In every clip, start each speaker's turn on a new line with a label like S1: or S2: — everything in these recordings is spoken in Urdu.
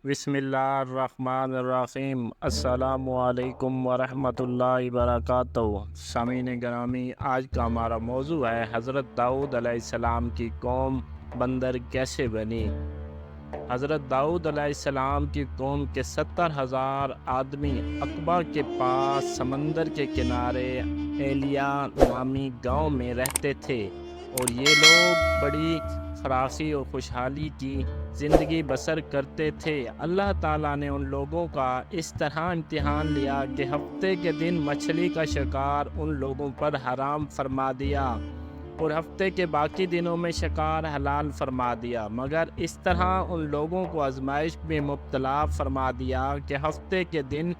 S1: بسم اللہ الرحمن الرحیم۔ السلام علیکم ورحمۃ اللہ وبرکاتہ۔ سامعین گرامی، آج کا ہمارا موضوع ہے حضرت داؤد علیہ السلام کی قوم بندر کیسے بنی۔ حضرت داؤد علیہ السلام کی قوم کے 70,000 آدمی عقبہ کے پاس سمندر کے کنارے ایلیا نامی گاؤں میں رہتے تھے، اور یہ لوگ بڑی فراخی اور خوشحالی کی زندگی بسر کرتے تھے۔ اللہ تعالیٰ نے ان لوگوں کا اس طرح امتحان لیا کہ ہفتے کے دن مچھلی کا شکار ان لوگوں پر حرام فرما دیا، اور ہفتے کے باقی دنوں میں شکار حلال فرما دیا، مگر اس طرح ان لوگوں کو آزمائش میں مبتلا فرما دیا کہ ہفتے کے دن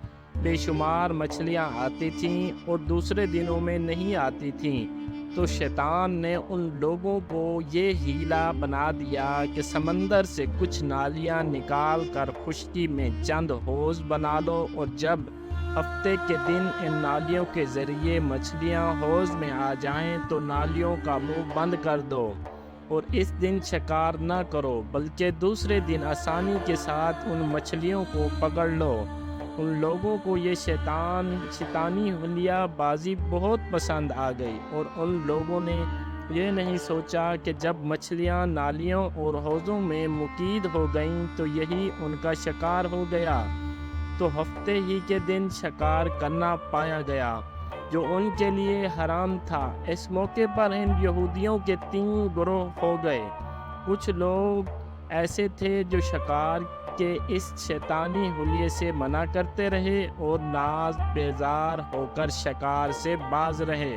S1: بے شمار مچھلیاں آتی تھیں اور دوسرے دنوں میں نہیں آتی تھیں۔ تو شیطان نے ان لوگوں کو یہ ہیلا بنا دیا کہ سمندر سے کچھ نالیاں نکال کر خشکی میں چند حوض بنا لو، اور جب ہفتے کے دن ان نالیوں کے ذریعے مچھلیاں حوض میں آ جائیں تو نالیوں کا منہ بند کر دو، اور اس دن شکار نہ کرو، بلکہ دوسرے دن آسانی کے ساتھ ان مچھلیوں کو پکڑ لو۔ ان لوگوں کو یہ شیطانی حلیہ بازی بہت پسند آ گئی، اور ان لوگوں نے یہ نہیں سوچا کہ جب مچھلیاں نالیوں اور حوضوں میں مقید ہو گئیں تو یہی ان کا شکار ہو گیا۔ تو ہفتے ہی کے دن شکار کرنا پایا گیا، جو ان کے لیے حرام تھا۔ اس موقع پر ان یہودیوں کے 3 گروہ ہو گئے۔ کچھ لوگ ایسے تھے جو شکار کے اس شیطانی حلیے سے منع کرتے رہے اور ناز بیزار ہو کر شکار سے باز رہے،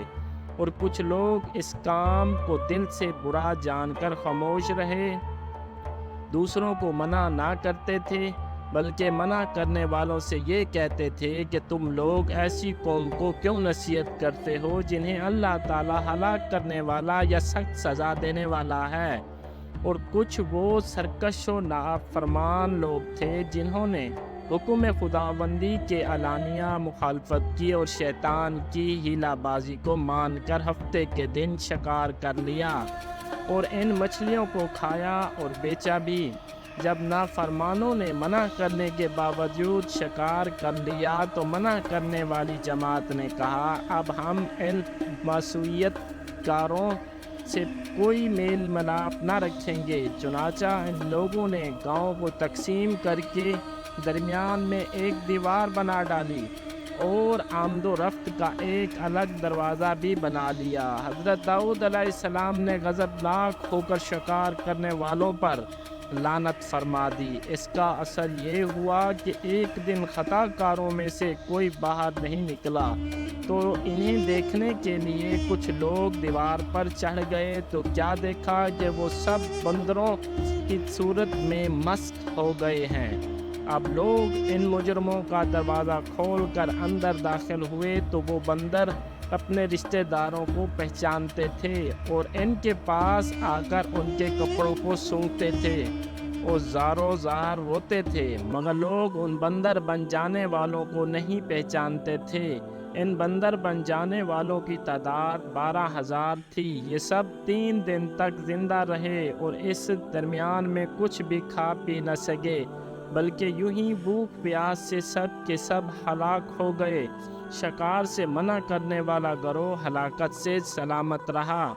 S1: اور کچھ لوگ اس کام کو دل سے برا جان کر خاموش رہے، دوسروں کو منع نہ کرتے تھے، بلکہ منع کرنے والوں سے یہ کہتے تھے کہ تم لوگ ایسی قوم کو کیوں نصیحت کرتے ہو جنہیں اللہ تعالیٰ ہلاک کرنے والا یا سخت سزا دینے والا ہے۔ اور کچھ وہ سرکش و نافرمان لوگ تھے جنہوں نے حکم خداوندی کے علانیہ مخالفت کی اور شیطان کی ہیلا بازی کو مان کر ہفتے کے دن شکار کر لیا اور ان مچھلیوں کو کھایا اور بیچا بھی۔ جب نافرمانوں نے منع کرنے کے باوجود شکار کر لیا تو منع کرنے والی جماعت نے کہا، اب ہم ان معصیت کاروں سے کوئی میل ملاپ نہ رکھیں گے۔ چنانچہ ان لوگوں نے گاؤں کو تقسیم کر کے درمیان میں ایک دیوار بنا ڈالی اور آمد و رفت کا ایک الگ دروازہ بھی بنا لیا۔ حضرت داؤد علیہ السلام نے غضبناک ہو کر شکار کرنے والوں پر لعنت فرما دی۔ اس کا اثر یہ ہوا کہ ایک دن خطا کاروں میں سے کوئی باہر نہیں نکلا، تو انہیں دیکھنے کے لیے کچھ لوگ دیوار پر چڑھ گئے تو کیا دیکھا کہ وہ سب بندروں کی صورت میں مسخ ہو گئے ہیں۔ اب لوگ ان مجرموں کا دروازہ کھول کر اندر داخل ہوئے تو وہ بندر اپنے رشتہ داروں کو پہچانتے تھے اور ان کے پاس آ کر ان کے کپڑوں کو سونگھتے تھے اور زارو زار روتے تھے، مگر لوگ ان بندر بن جانے والوں کو نہیں پہچانتے تھے۔ ان بندر بن جانے والوں کی تعداد 12,000 تھی۔ یہ سب 3 دن تک زندہ رہے اور اس درمیان میں کچھ بھی کھا پی نہ سکے، بلکہ یوں ہی بھوک پیاس سے سب کے سب ہلاک ہو گئے۔ شکار سے منع کرنے والا گروہ ہلاکت سے سلامت رہا،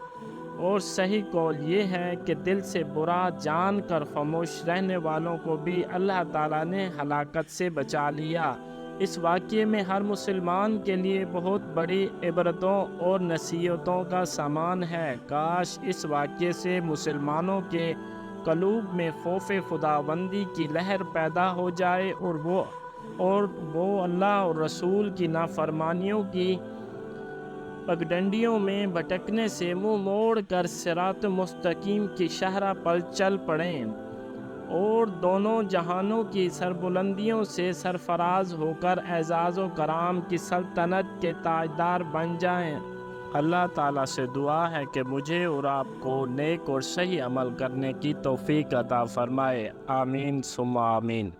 S1: اور صحیح قول یہ ہے کہ دل سے برا جان کر خاموش رہنے والوں کو بھی اللہ تعالیٰ نے ہلاکت سے بچا لیا۔ اس واقعے میں ہر مسلمان کے لیے بہت بڑی عبرتوں اور نصیحتوں کا سامان ہے۔ کاش اس واقعے سے مسلمانوں کے قلوب میں خوف خداوندی کی لہر پیدا ہو جائے اور وہ اللہ اور رسول کی نافرمانیوں کی پگڈنڈیوں میں بھٹکنے سے منہ موڑ کر صراط مستقیم کی شاہراہ پر چل پڑیں اور دونوں جہانوں کی سربلندیوں سے سرفراز ہو کر اعزاز و کرام کی سلطنت کے تاجدار بن جائیں۔ اللہ تعالیٰ سے دعا ہے کہ مجھے اور آپ کو نیک اور صحیح عمل کرنے کی توفیق عطا فرمائے۔ آمین ثم آمین۔